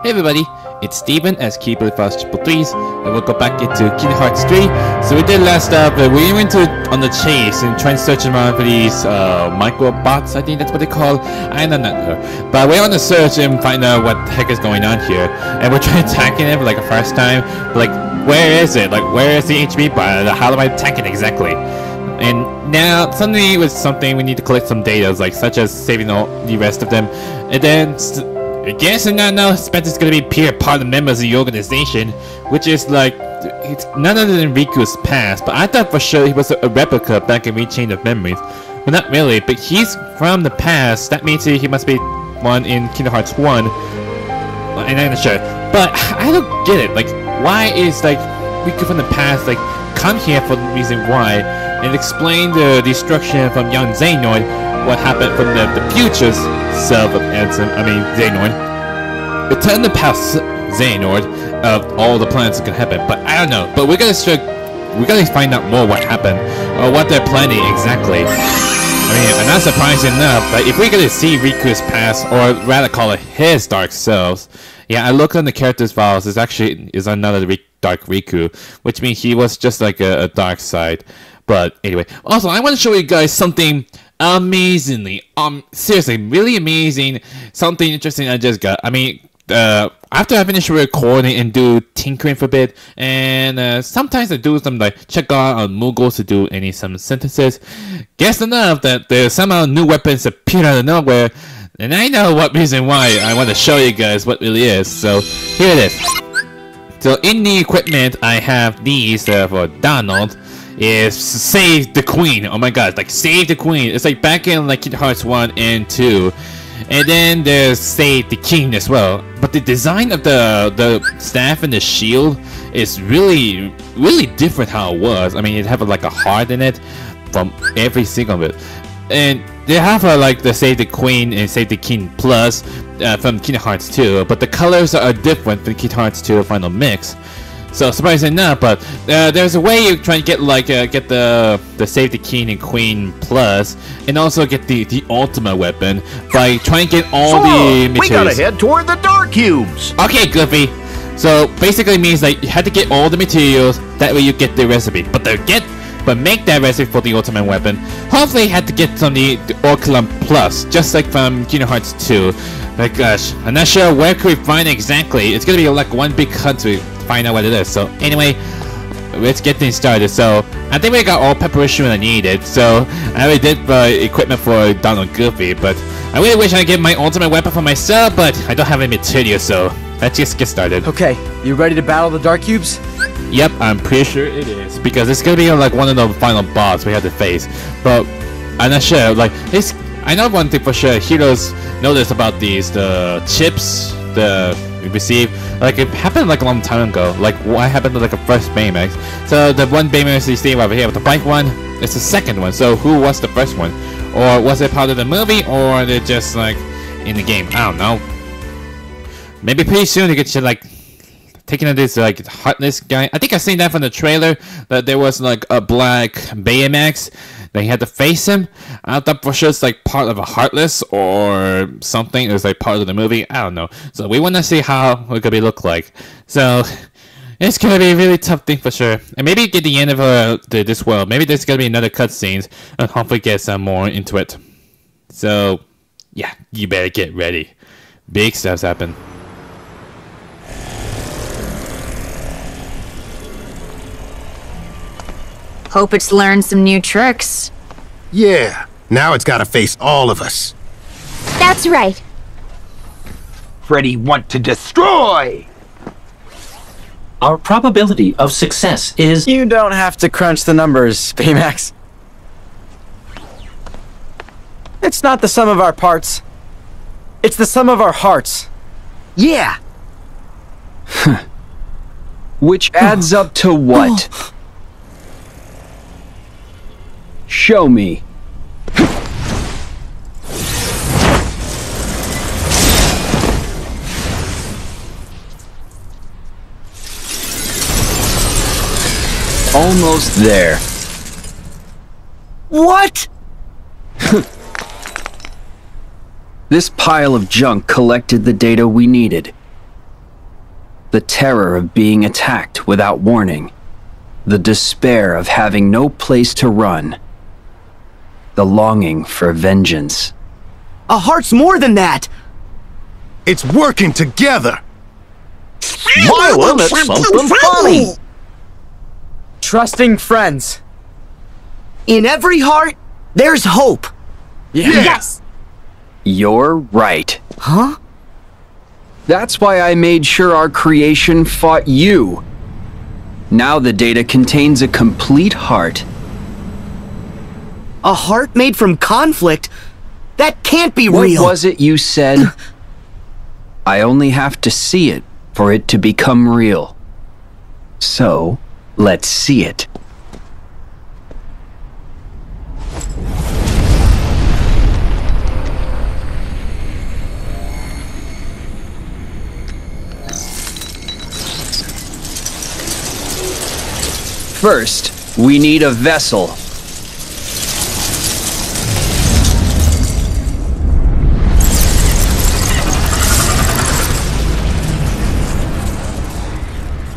Hey everybody, it's Steven as Keeper Fast Triple Threes, and we'll go back into Kingdom Hearts 3. So we did last up, we went on the chase and trying to search around for these microbots, I think that's what they call. I'm not sure. But we're on the search and find out what the heck is going on here. And we're trying attacking it for like the first time. Like, where is it? Like, where is the HB bot? How do I attack it exactly? And now, suddenly it was something we need to collect some data, like such as saving all the rest of them. And then I guess and now Spence is gonna be part of the members of the organization, which is like it's none other than Riku's past. But I thought for sure he was a replica back in Rechain of Memories, but not really. But he's from the past. That means he must be one in Kingdom Hearts 1. And I'm not sure, but I don't get it. Like, why is like Riku from the past like come here for the reason why and explain the destruction from young Xehanort, what happened from the future self of Ansem, Xehanort. Return the past Xehanort of all the plans that can happen, but I don't know. But we're gonna find out more what happened or what they're planning exactly. I mean, I'm not surprised enough, but if we're gonna see Riku's past, or rather call it his dark selves, yeah, I looked on the characters files. It's actually another dark Riku, which means he was just like a dark side. But anyway, also I want to show you guys something amazingly, seriously, really amazing, something interesting I just got. I mean, after I finish recording and do tinkering for a bit, and sometimes I do some like check out on Moogles to do some sentences. Guess enough that there's somehow new weapons appear out of nowhere, and I know what reason why I want to show you guys what really is. So here it is. So in the equipment I have these for Donald. Is Save the Queen. Oh my god, like Save the Queen. It's like back in like Kingdom Hearts 1 and 2. And then there's Save the King as well. But the design of the staff and the shield is really different how it was. I mean, it have like a heart in it from every single bit. And they have like the Save the Queen and Save the King Plus from Kingdom Hearts 2. But the colors are different from Kingdom Hearts 2 Final Mix. So surprisingly enough, but there's a way you try to get like get the Save the King and Queen Plus, and also get the ultimate weapon by trying to get all the materials. We gotta head toward the Dark Cubes. Okay, Goofy. So basically it means like you have to get all the materials. That way you get the recipe. But make that recipe for the ultimate weapon. Hopefully you have to get some of the Orculum Plus, just like from Kingdom Hearts 2. My gosh, I'm not sure where could we find it exactly. It's gonna be like one big country. Find out what it is. So anyway, let's get things started. So I think we got all preparation I needed. So I already did equipment for Donald Goofy, but I really wish I could get my ultimate weapon for myself, but I don't have any material, so let's just get started. Okay, you ready to battle the Dark Cubes? Yep, I'm pretty sure it is, because it's gonna be like one of the final boss we have to face. But I'm not sure. Like I know one thing for sure. Hiro's noticed about the chips we received. Like it happened like a long time ago. Like what happened to like the first Baymax. So the one Baymax you see over here with the white one, it's the second one. So who was the first one? Or was it part of the movie, or they're just like in the game? I don't know. Maybe pretty soon you get to like taking this like Heartless guy. I think I seen that from the trailer that there was like a black Baymax. They had to face him. I thought for sure it's like part of a Heartless or something. It was like part of the movie. I don't know. So we want to see how it could be look like. So it's gonna be a really tough thing for sure. And maybe get the end of this world. Maybe there's gonna be another cutscenes and hopefully get some more into it. So yeah, you better get ready. Big stuff's happen. Hope it's learned some new tricks. Yeah, now it's gotta face all of us. That's right. Freddy want to destroy! Our probability of success is... You don't have to crunch the numbers, Baymax. It's not the sum of our parts. It's the sum of our hearts. Yeah! Which adds up to what? Show me. Almost there. What? This pile of junk collected the data we needed. The terror of being attacked without warning. The despair of having no place to run. The longing for vengeance. A heart's more than that! It's working together! Smiling at something funny! Trusting friends. In every heart, there's hope. Yes! You're right. Huh? That's why I made sure our creation fought you. Now the data contains a complete heart. A heart made from conflict? That can't be real! What was it you said? I only have to see it for it to become real. So, let's see it. First, we need a vessel.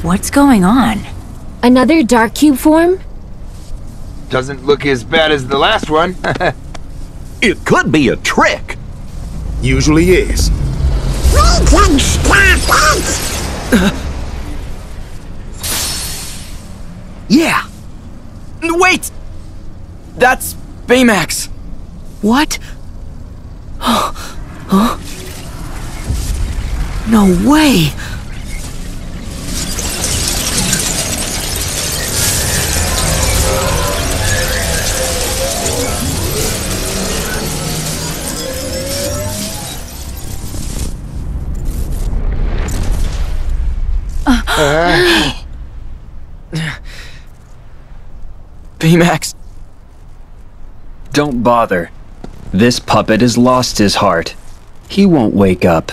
What's going on? Another dark cube form? Doesn't look as bad as the last one. It could be a trick. Usually is. We can stop it! Yeah! Wait! That's Baymax! What? Huh? No way! Baymax. Don't bother. This puppet has lost his heart. He won't wake up.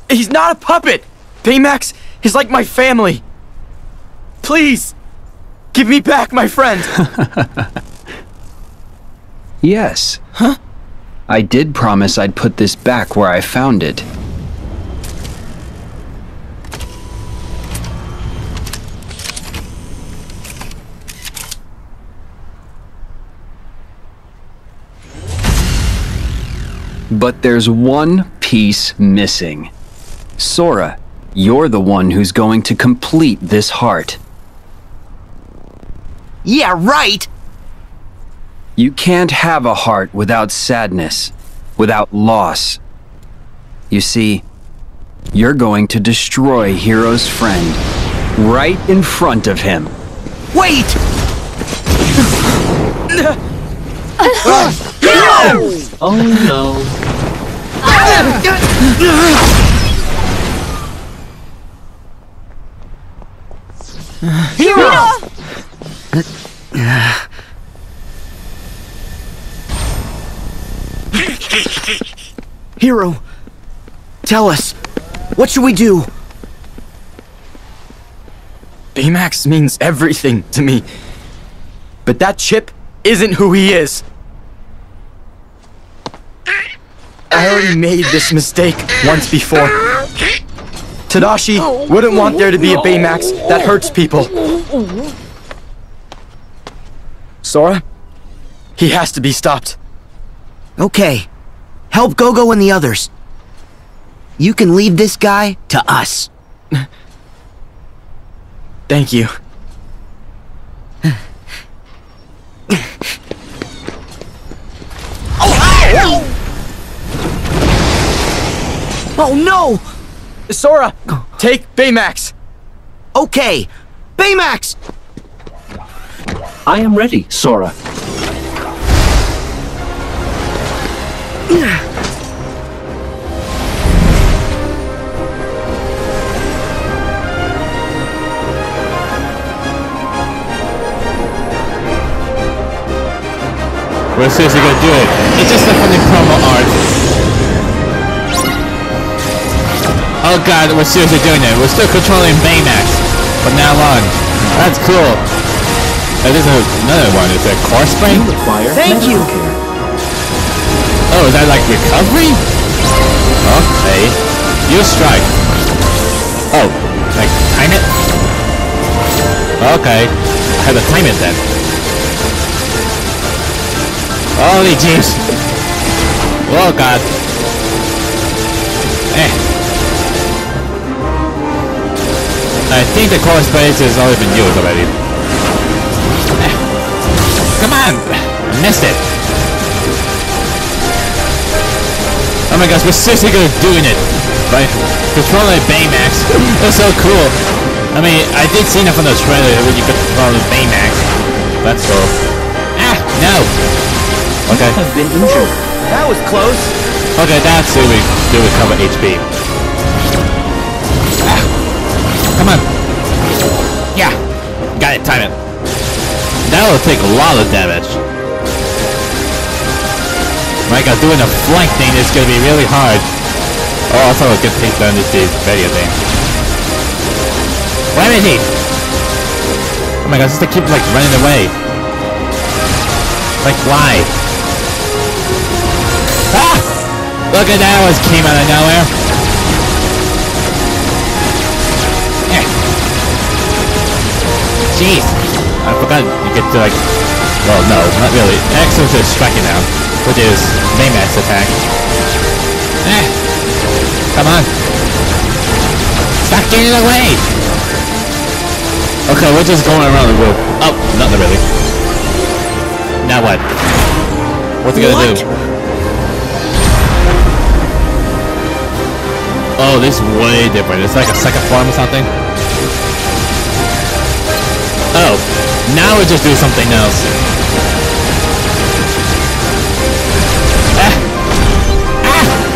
He's not a puppet! Baymax is like my family. Please, give me back my friend. Yes. Huh? I did promise I'd put this back where I found it. But there's one piece missing. Sora, you're the one who's going to complete this heart. Yeah, right! You can't have a heart without sadness, without loss. You see, you're going to destroy Hiro's friend, right in front of him. Wait! Oh no. Hiro! Hiro, tell us, what should we do? Baymax means everything to me. But that chip isn't who he is. I already made this mistake once before. Tadashi wouldn't want there to be a Baymax that hurts people. Sora, he has to be stopped. Okay, help Gogo and the others. You can leave this guy to us. Thank you. Oh no! Sora, take Baymax. Okay, Baymax! I am ready, Sora. We're seriously gonna do it. It's just a funny promo art. Oh god, we're seriously doing it. We're still controlling Baymax from now on. That's cool. There's another one. Is that core spring? Thank you! Oh, is that like recovery? Okay. You strike. Oh, like time it? Okay, I have to time it then. Holy jeez! Oh god. I think the core space has already been used already. Come on! I missed it! Oh my gosh, we're seriously good at doing it! By controlling Baymax. That's so cool! I mean, I did see enough on the trailer when you could control the Baymax. That's cool. Ah! No! Okay. Have been injured. That was close. Okay, that's it. We do recover HP. Ah. Come on. Yeah. Got it. Time it. That will take a lot of damage. My god, doing a flank thing is gonna be really hard. Oh, I thought I was gonna take down this video thing. Where is he? Oh my god, just to keep like running away. Like why? Ah! Look at that, it came out of nowhere. Yeah. Jeez. I forgot you get to like... Well, no, not really. X is just striking now, which is Baymax attack. Come on. Stop getting away! Okay, we're just going around the room. Oh, not really. Now what? What's it gonna do? Oh, this is way different. It's like a second form or something. Oh, now we're just doing something else.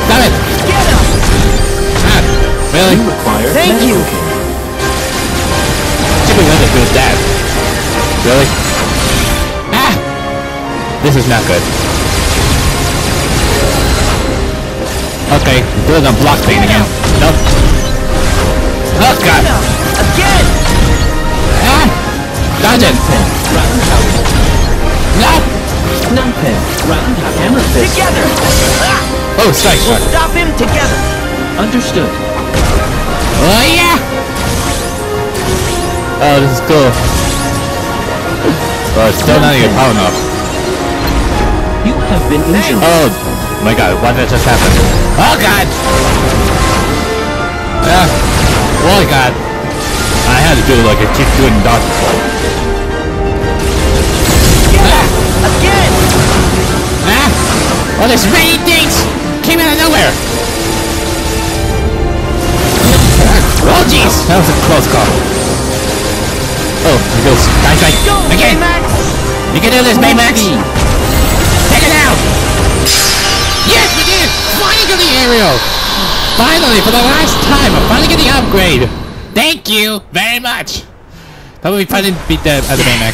Damn it! Get him! Really? You require Thank you! We're gonna do that. Really? This is not good. Okay, do the block thing again. Nope. Oh god! Again! Dodge it! Nope! Numpin. Round hammer fist. Together! Oh, strike! We'll stop him together! Understood. Oh yeah! Oh, this is cool. Oh, it's still not even power enough. You have been injured. Oh my god, what did just happen? Oh god! Oh god. I had to do like a keep doing dodge ball. Again! Oh, there's many things! Came out of nowhere! Oh jeez! That was a close call. Oh, here goes. Guys, Go, again! Baymax! You can do this, Baymax! Take it out! Yes, we did it! Finally, Ariel! Finally, for the last time, I'm finally getting the upgrade! Thank you very much! How about we finally beat the other Baymax?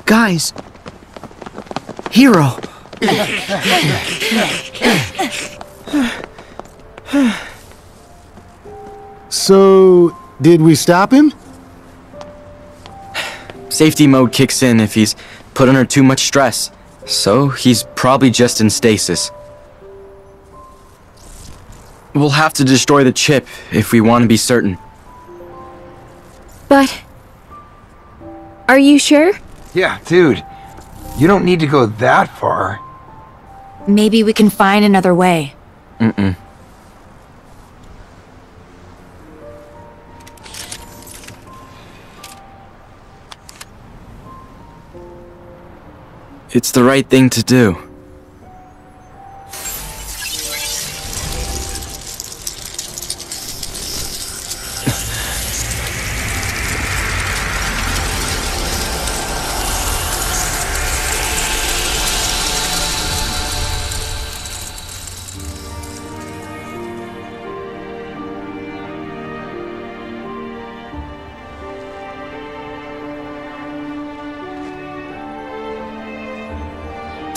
Guys. Hiro. So, did we stop him? Safety mode kicks in if he's put under too much stress. So, he's probably just in stasis. We'll have to destroy the chip if we want to be certain. But... are you sure? Yeah, dude. You don't need to go that far. Maybe we can find another way. Mm-mm. It's the right thing to do.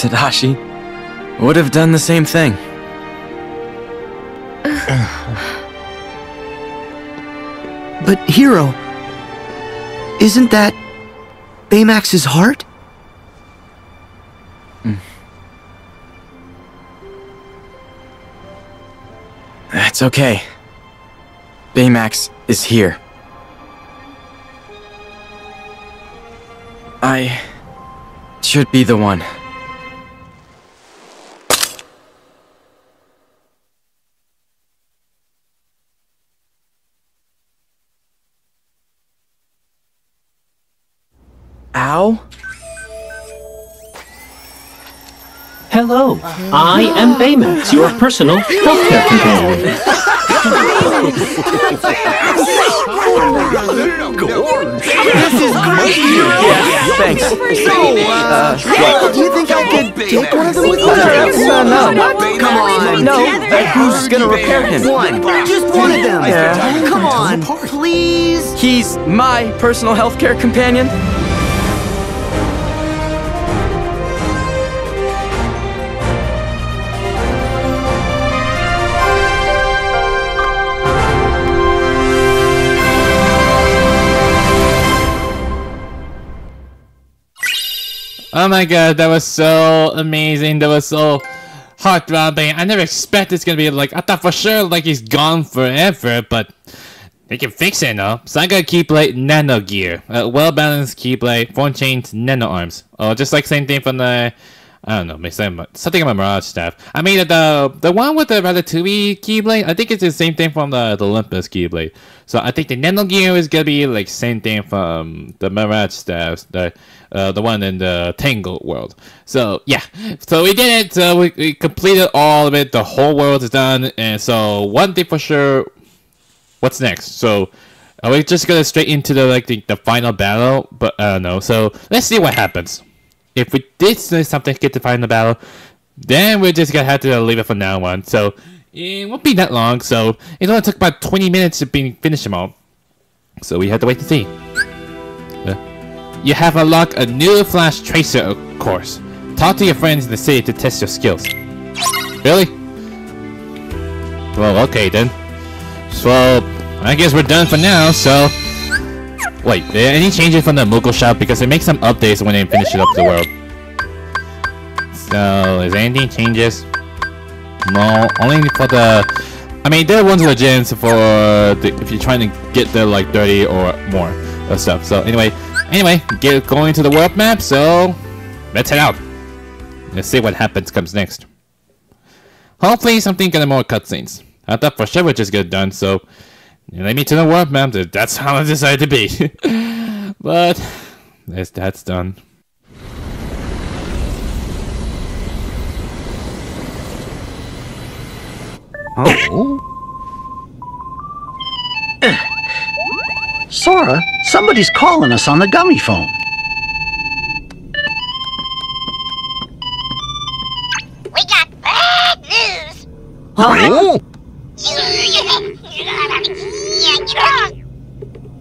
Tadashi would have done the same thing. But Hiro, isn't that Baymax's heart? That's okay. Baymax is here. I should be the one. Ow? Hello, I am Baymax, your personal healthcare companion. This is great! Yeah, thanks. So, do you think I could take one of them with me? No. Come on. No, who's gonna repair him? Just one of them. Yeah. Come on, please. He's my personal healthcare companion. Oh my god, that was so amazing. That was so heart-throbbing. I never expected it's gonna be like, I thought for sure like he's gone forever, but they can fix it, no? So I got Keyblade Nano Gear. Well-balanced Keyblade, 4 chains, Nano Arms. Oh, just like same thing from the, I don't know, something about Mirage staff. I mean, the one with the Ratatouille Keyblade, I think it's the same thing from the Olympus Keyblade. So I think the Nano Gear is gonna be like same thing from the Mirage staffs, the one in the Tangle world. So yeah, so we did it. So we completed all of it. The whole world is done. And so one thing for sure, what's next? So are we just gonna straight into the final battle? But I don't know. So let's see what happens. If we did something to get to the final battle, then we're just gonna have to leave it for now on. So it won't be that long. So it only took about 20 minutes to finish them all. So we have to wait to see. You have unlocked a new Flash Tracer course. Talk to your friends in the city to test your skills. Really? Well, okay then. So, I guess we're done for now, so... Wait, any changes from the Moogle shop? Because they make some updates when they finish it up the world. So, is anything changes? No, only for the... I mean, there are ones with the gyms for if you're trying to get the like 30 or more of stuff. So anyway, get going to the world map. So let's head out. Let's see what comes next. Hopefully something get more cutscenes. I thought for sure we'd just get done. So let me to the world map. That's how I decided to be. But that's done. Oh. Sora, somebody's calling us on the gummy phone. We got bad news. Huh?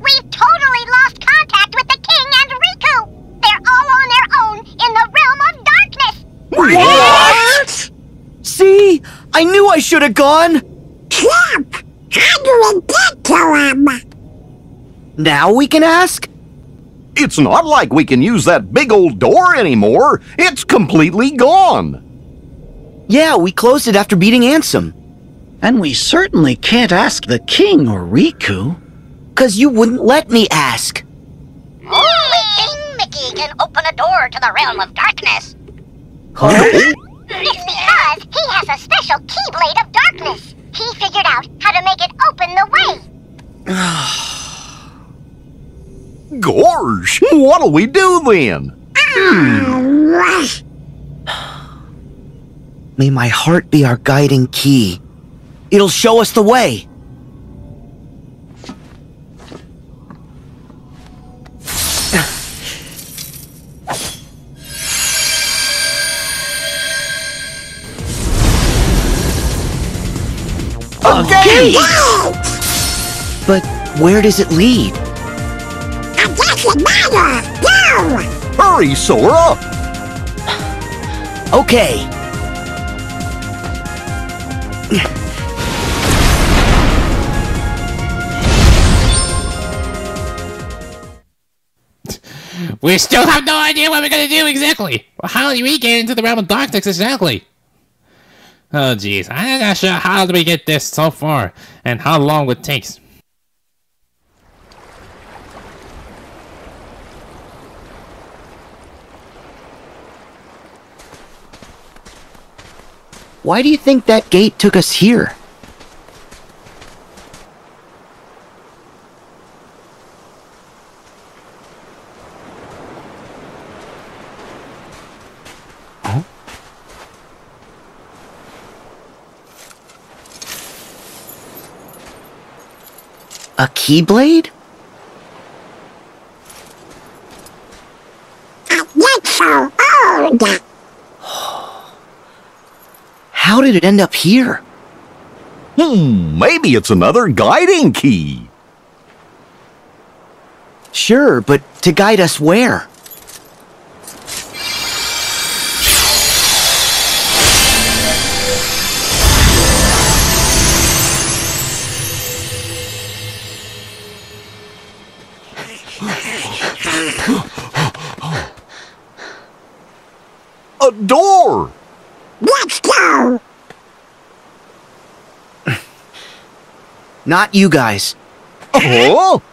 We've totally lost contact with the King and Riku. They're all on their own in the realm of darkness. What? See? I knew I should have gone! Trump! How do we get to him? Now we can ask? It's not like we can use that big old door anymore. It's completely gone. Yeah, we closed it after beating Ansem. And we certainly can't ask the King or Riku. 'Cause you wouldn't let me ask. Only King Mickey can open a door to the realm of darkness. Huh? It's because he has a special Keyblade of Darkness. He figured out how to make it open the way. Gosh, what'll we do then? May my heart be our guiding key. It'll show us the way. Okay! But where does it lead? It doesn't matter. Go! Hurry, Sora! Okay. We still have no idea what we're gonna do exactly. How do we get into the realm of darkness exactly? Oh jeez, I'm not sure how do we get this so far, and how long it takes. Why do you think that gate took us here? Huh? A keyblade? That's so old. How did it end up here? Maybe it's another guiding key. Sure, but to guide us where? A door! Let's go! Not you guys. Oh?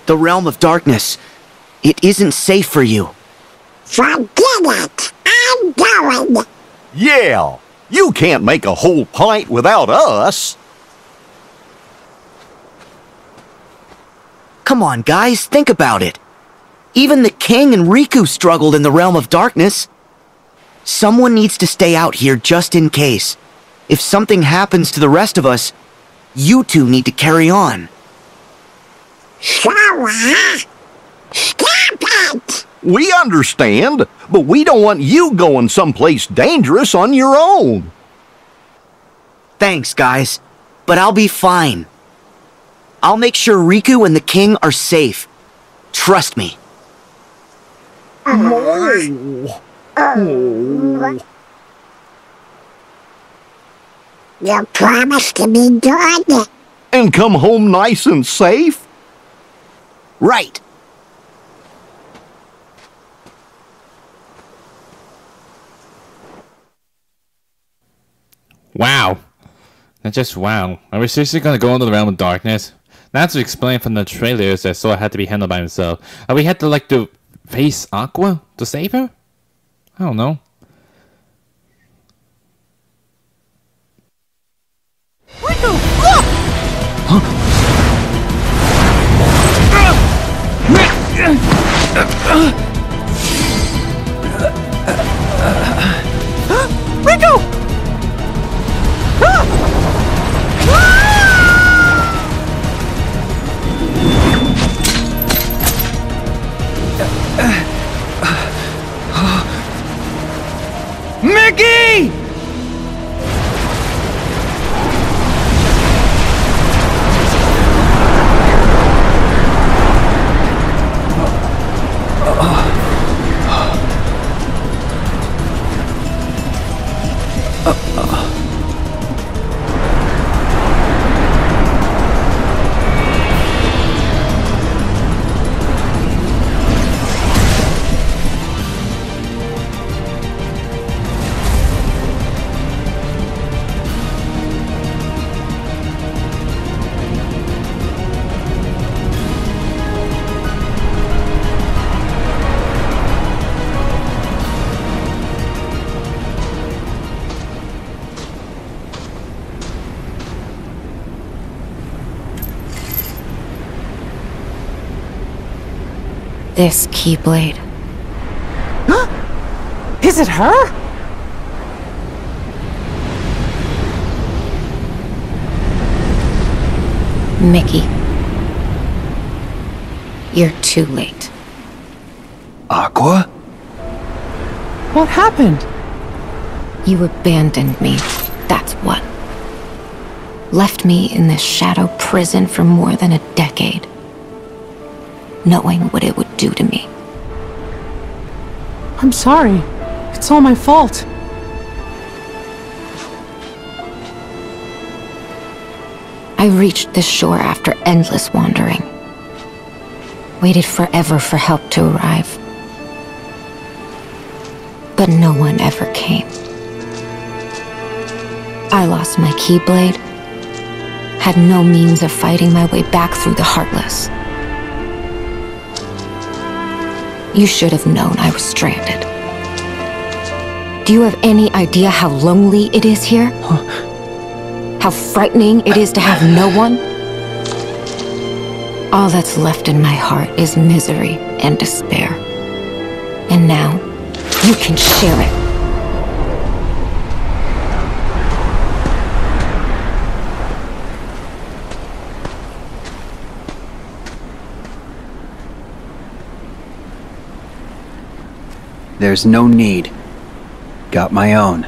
The realm of darkness. It isn't safe for you. Forget it! I'm going! Yeah! You can't make a whole pint without us! Come on, guys, think about it. Even the king and Riku struggled in the realm of darkness. Someone needs to stay out here just in case. If something happens to the rest of us, you two need to carry on. Sora! Stop it! We understand, but we don't want you going someplace dangerous on your own. Thanks, guys, but I'll be fine. I'll make sure Riku and the king are safe. Trust me. Oh. You promised to be good. And come home nice and safe? Right. Wow. That's just wow. Are we seriously gonna go into the realm of darkness? Not to explain from the trailers that Sora had to be handled by himself. Are we had to like to face Aqua to save her? I don't know. Riku, look! Riku! Mickey! This Keyblade. Is it her? Mickey. You're too late. Aqua? What happened? You abandoned me, that's what. Left me in this shadow prison for more than a decade. Knowing what it would do to me. I'm sorry. It's all my fault. I reached this shore after endless wandering. Waited forever for help to arrive. But no one ever came. I lost my Keyblade. Had no means of fighting my way back through the Heartless. You should have known I was stranded. Do you have any idea how lonely it is here? How frightening it is to have no one? All that's left in my heart is misery and despair. And now, you can share it. There's no need. Got my own.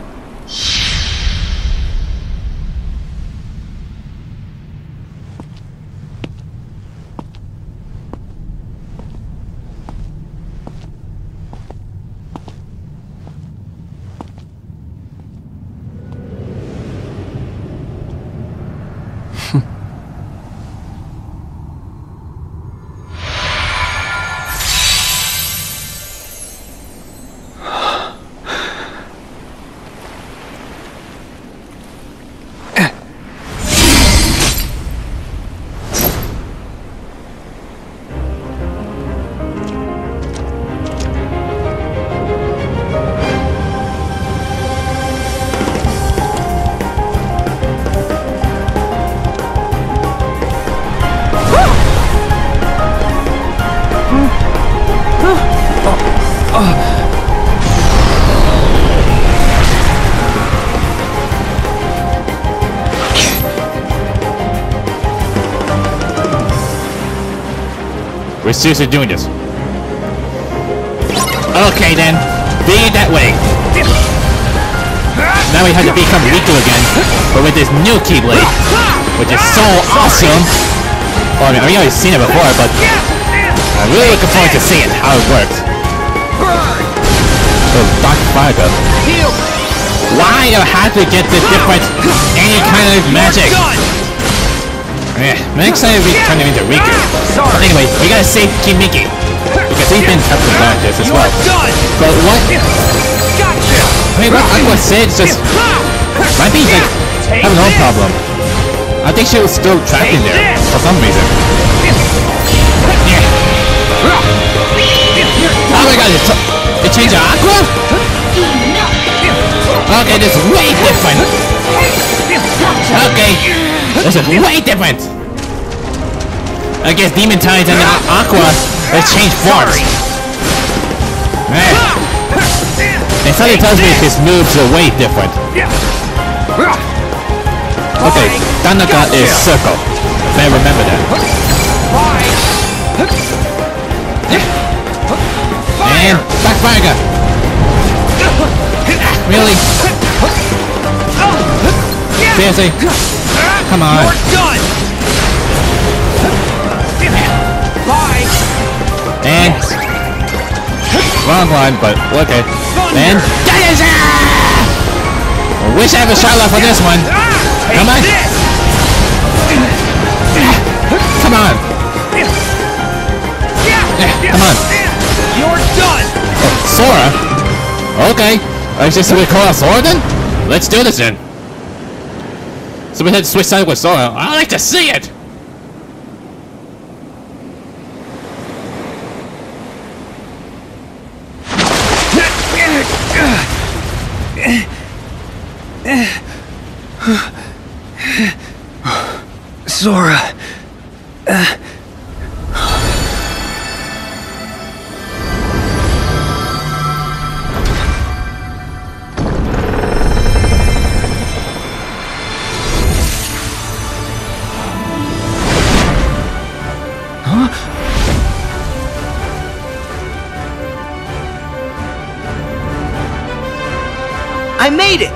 We're seriously doing this. Okay then, be it that way. Now we have to become Riku again, but with this new Keyblade, which is so awesome. Well, I mean, I've already seen it before, but I'm really looking forward to seeing how it works. Oh, Dark Fire. Why do I have to get the different, any kind of magic? Yeah, I'm excited we turn him into Riku. But anyway, we gotta save King Mickey, because he's been up to this as well. But what? I mean, what Aqua said just might be like having her own problem. I think she was still trapped in there for some reason. Yeah. Oh my god, it changed her Aqua? Okay, this is way different. Okay, this is way different. I guess Demon Tides and Aqua have changed forms. And something tells me his moves are way different. Okay, Tanaka is circle. Better remember that. And Backfire. Really? Seriously? Come on. And wrong one, but okay. And I wish I have a shot left for this one. Come on. Come on. Come on. You're done. Oh, Sora. Okay. I just we call out Sora then? Let's do this then. So we had to switch sides with Sora. I like to see it. Sora. I made it!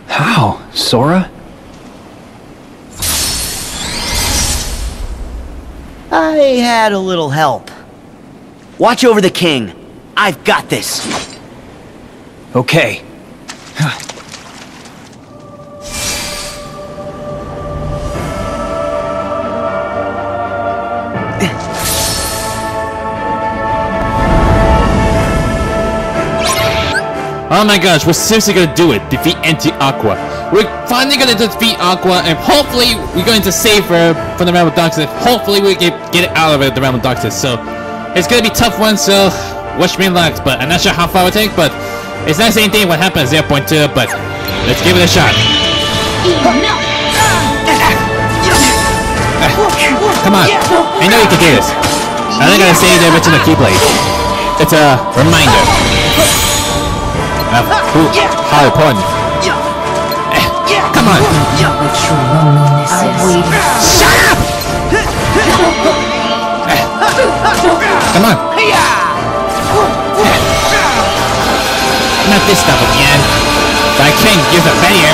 How, Sora? I had a little help. Watch over the king. I've got this. Okay. Oh my gosh, we're seriously gonna do it. Defeat Aqua. We're finally gonna defeat Aqua, and hopefully we're going to save her from the realm of darkness. Hopefully we can get it out of the realm of darkness. So it's gonna be a tough one, so wish me luck. But I'm not sure how far it will take, but it's not saying anything what happens 0.2, but let's give it a shot. Come on, I know you can do this. I'm not gonna say the original Keyblade. It's a reminder. How important. Come on. Shut up! Come on. Not this stuff again. But I can use a barrier.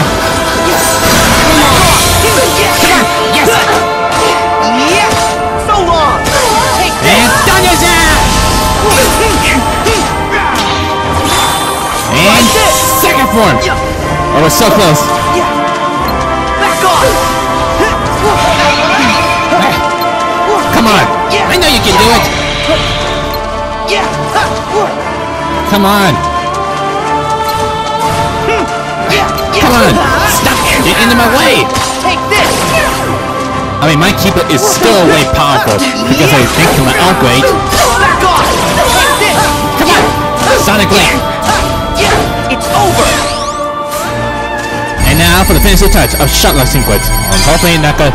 Come on. Yes. So long. And Thunder's and second form! Oh, we're so close. Back off. Come on! I know you can do it! Come on! Come on! Stop! Get into my way! Take this. I mean, my keeper is still way powerful because I think to my upgrade. Back off. Take this. Come on! Sonic Lane! It's over! And now for the finishing touch of Shotlock sequence. I'm hoping not gonna...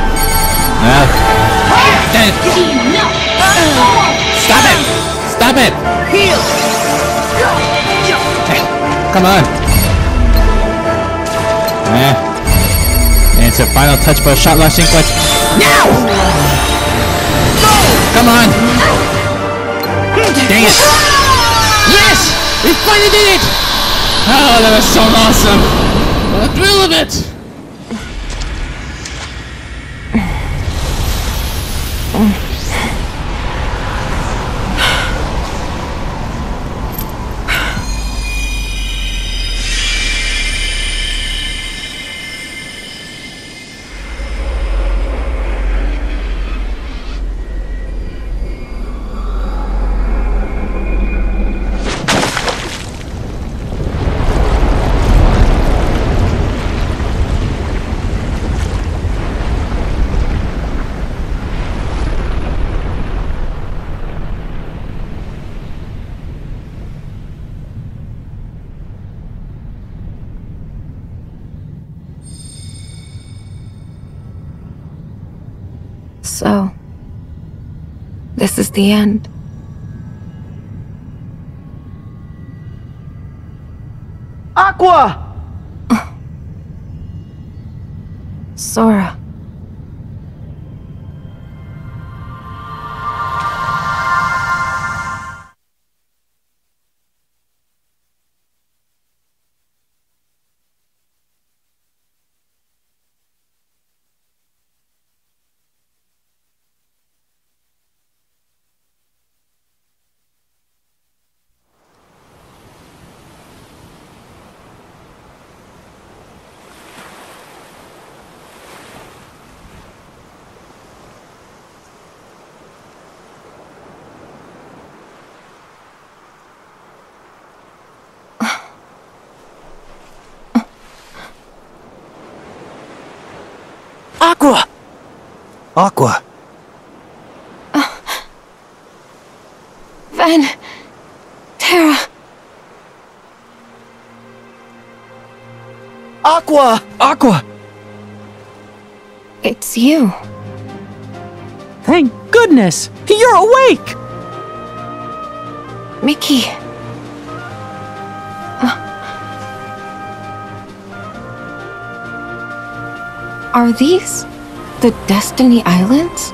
Stop it! Stop it! Heal! Come on! And it's a final touch for Shotlock sequence. Now! Come on! Dang it! Yes! We finally did it! Oh, that was so awesome! The thrill of it! So, this is the end. Aqua! Sora. Aqua! Aqua. Van... Terra... Aqua! Aqua! It's you. Thank goodness! You're awake! Mickey. Are these the Destiny Islands?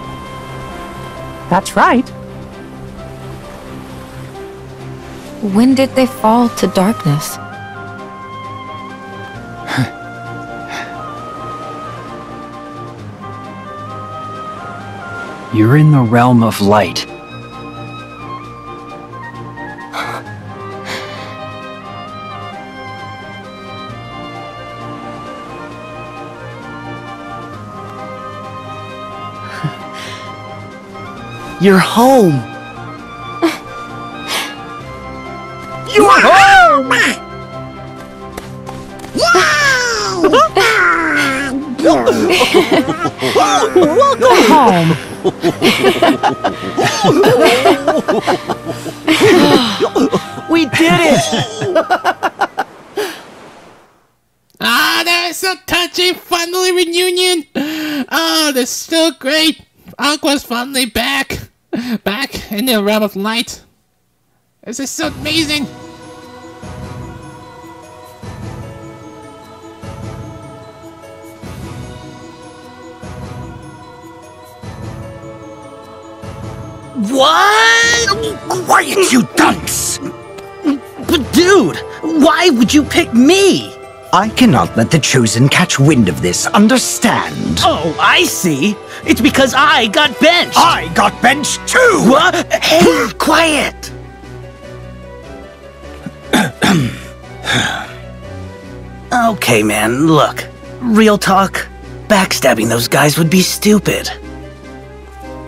That's right. When did they fall to darkness? You're in the realm of light. You're home! You're home! Welcome home! We did it! Ah, that was so touching! Finally reunion! Oh, that's so great! Aqua's finally back! Back in the realm of light! This is so amazing! What? Quiet, you dunce! But dude, why would you pick me? I cannot let the Chosen catch wind of this, understand? Oh, I see. It's because I got benched. I got benched too! What? Hey, quiet! Okay, man, look. Real talk, backstabbing those guys would be stupid.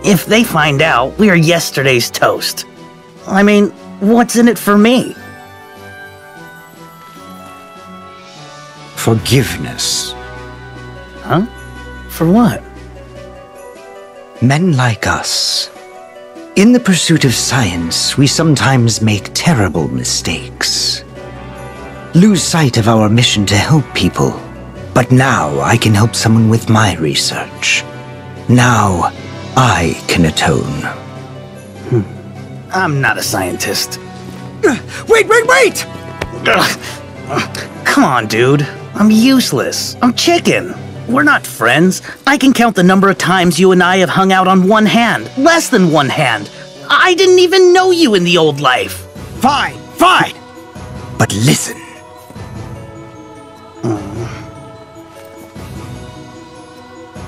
If they find out, we are yesterday's toast. I mean, what's in it for me? Forgiveness. Huh? For what? Men like us. In the pursuit of science, we sometimes make terrible mistakes. Lose sight of our mission to help people. But now I can help someone with my research. Now I can atone. I'm not a scientist. Wait! Come on, dude. I'm useless. I'm chicken. We're not friends. I can count the number of times you and I have hung out on one hand. Less than one hand. I didn't even know you in the old life. Fine. But listen.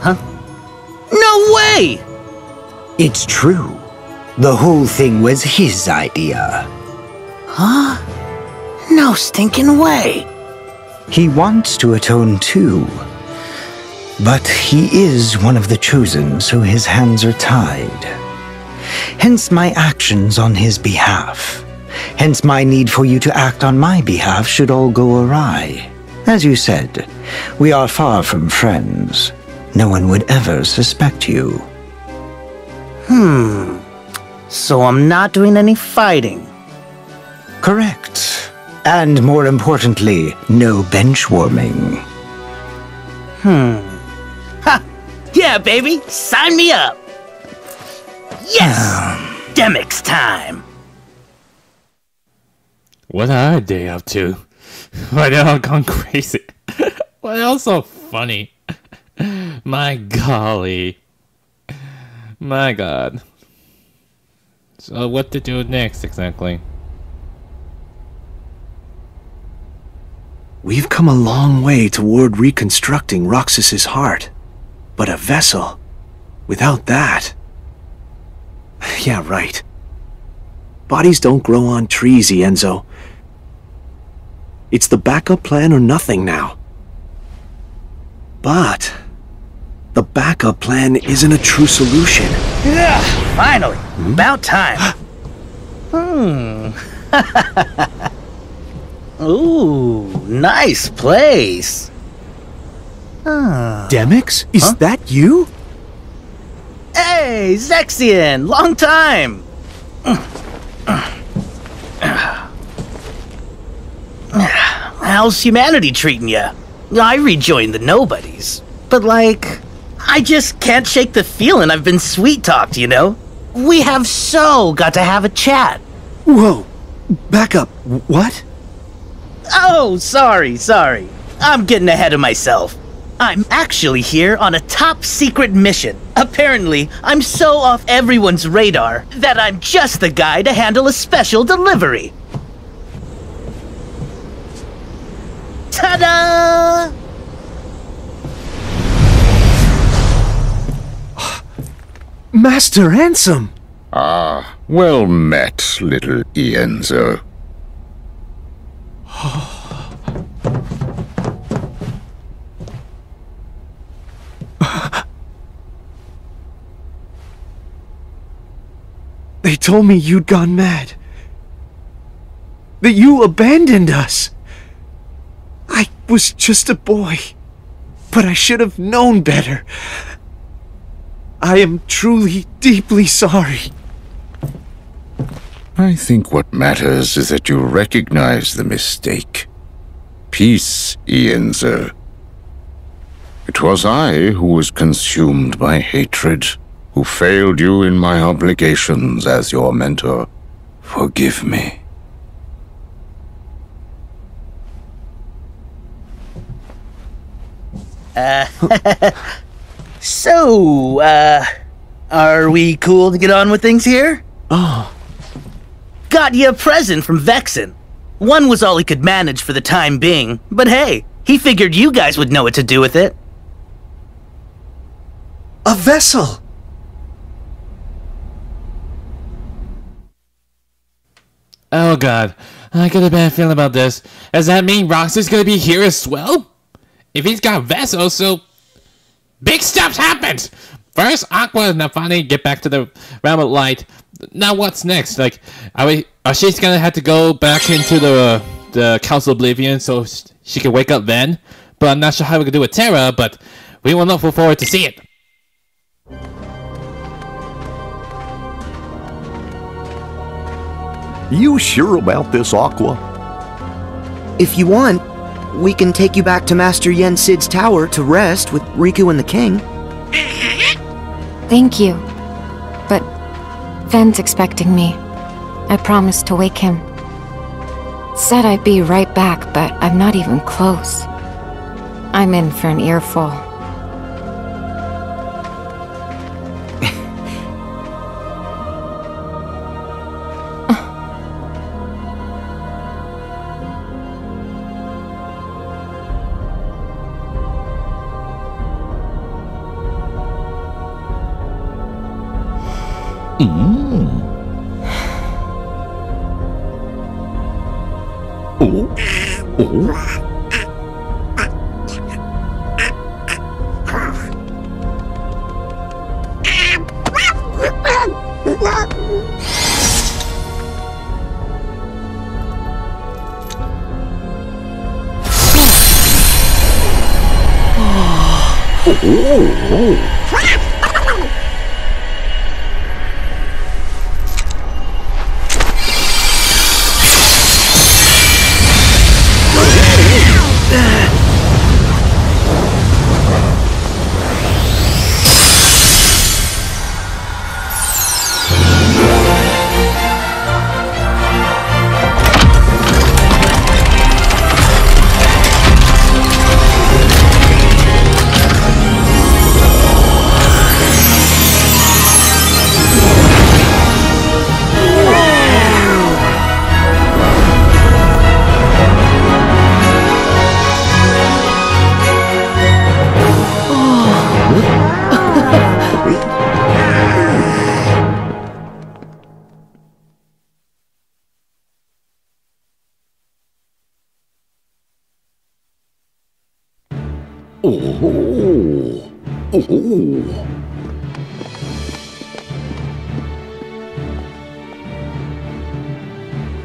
Huh? No way! It's true. The whole thing was his idea. Huh? No stinking way. He wants to atone too. But he is one of the Chosen, so his hands are tied. Hence my actions on his behalf. Hence my need for you to act on my behalf should all go awry. As you said, we are far from friends. No one would ever suspect you. So I'm not doing any fighting. Correct. And more importantly, no bench warming. Ha! Yeah, baby! Sign me up! Yes! Demix time! What are they up to? Why they all gone crazy? Why they all so funny? My golly. My god. So what to do next exactly? We've come a long way toward reconstructing Roxas's heart. But a vessel, without that... Yeah, right. Bodies don't grow on trees, Enzo. It's the backup plan or nothing now. But the backup plan isn't a true solution. Yeah, finally! About time! Ooh, nice place! Demix? Is that you? Hey, Zexian! Long time! How's humanity treating ya? I rejoined the Nobodies. But like, I just can't shake the feeling I've been sweet-talked, you know? We have got to have a chat. Whoa! Back up. What? Oh, sorry. I'm getting ahead of myself. I'm actually here on a top-secret mission. Apparently, I'm so off everyone's radar that I'm just the guy to handle a special delivery. Ta-da! Master Ansem! Ah, well met, little Ienzo. They told me you'd gone mad. That you abandoned us. I was just a boy, but I should have known better. I am truly, deeply sorry. I think what matters is that you recognize the mistake. Peace, Ienzo. It was I who was consumed by hatred, who failed you in my obligations as your mentor. Forgive me. So, are we cool to get on with things here? Oh. Got you a present from Vexen. One was all he could manage for the time being, but hey, he figured you guys would know what to do with it. A vessel! Oh god, I got a bad feeling about this. Does that mean Roxy's gonna be here as well? If he's got vessels, so big stuff's happened! First, Aqua and finally get back to the realm of light. Now what's next? Like, are she gonna have to go back into the Council of Oblivion so she can wake up then? But I'm not sure how we can do with Terra, but we will look forward to see it. You sure about this, Aqua? If you want, we can take you back to Master Yen Sid's tower to rest with Riku and the King. Thank you. But Ven's expecting me. I promised to wake him. Said I'd be right back, but I'm not even close. I'm in for an earful.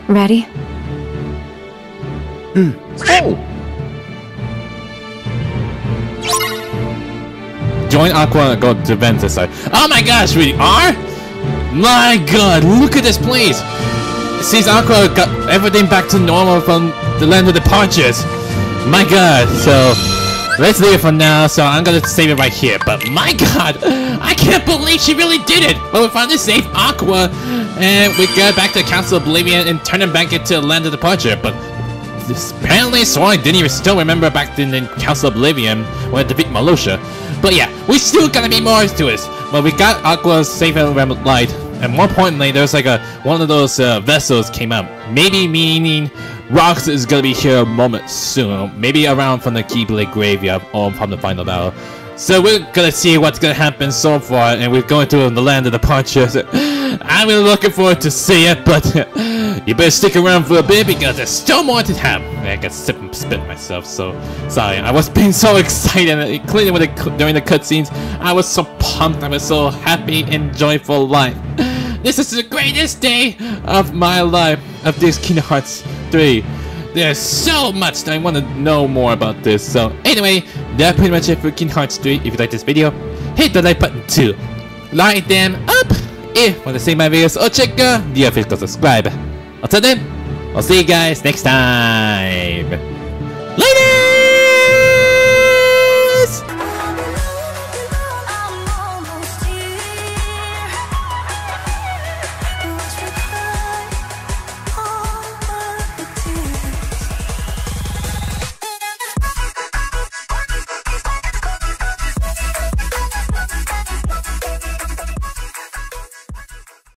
Ready? Oh! join Aqua and go to Ventus side. Oh my gosh, we are? My god, look at this place! Since Aqua got everything back to normal from the land of departures. My god, so let's leave it for now, so I'm gonna save it right here. But my god, I can't believe she really did it! But we finally saved Aqua, and we got back to Council of Oblivion and turned him back into land of departure. But apparently Sora didn't even still remember back in Council of Oblivion when I defeat Malosha. But yeah, we still gotta be more to this. But we got Aqua safe and light, and more importantly, there's like one of those vessels came up. Maybe meaning Rox is gonna be here a moment soon. Maybe around from the Keyblade graveyard or from the final battle. So we're gonna see what's gonna happen so far, and we're going to the land of departures. I'm really looking forward to see it, but you better stick around for a bit because there's still more to have. I got sip and spit myself, so sorry. I was being so excited, including with during the cutscenes. I was so pumped. I was so happy and joyful life. This is the greatest day of my life of this Kingdom Hearts 3. There's so much that I want to know more about this. So anyway, that's pretty much it for Kingdom Hearts 3. If you like this video, hit the like button to light them up. If you want to see my videos or check out, do feel to subscribe. Until then, I'll see you guys next time.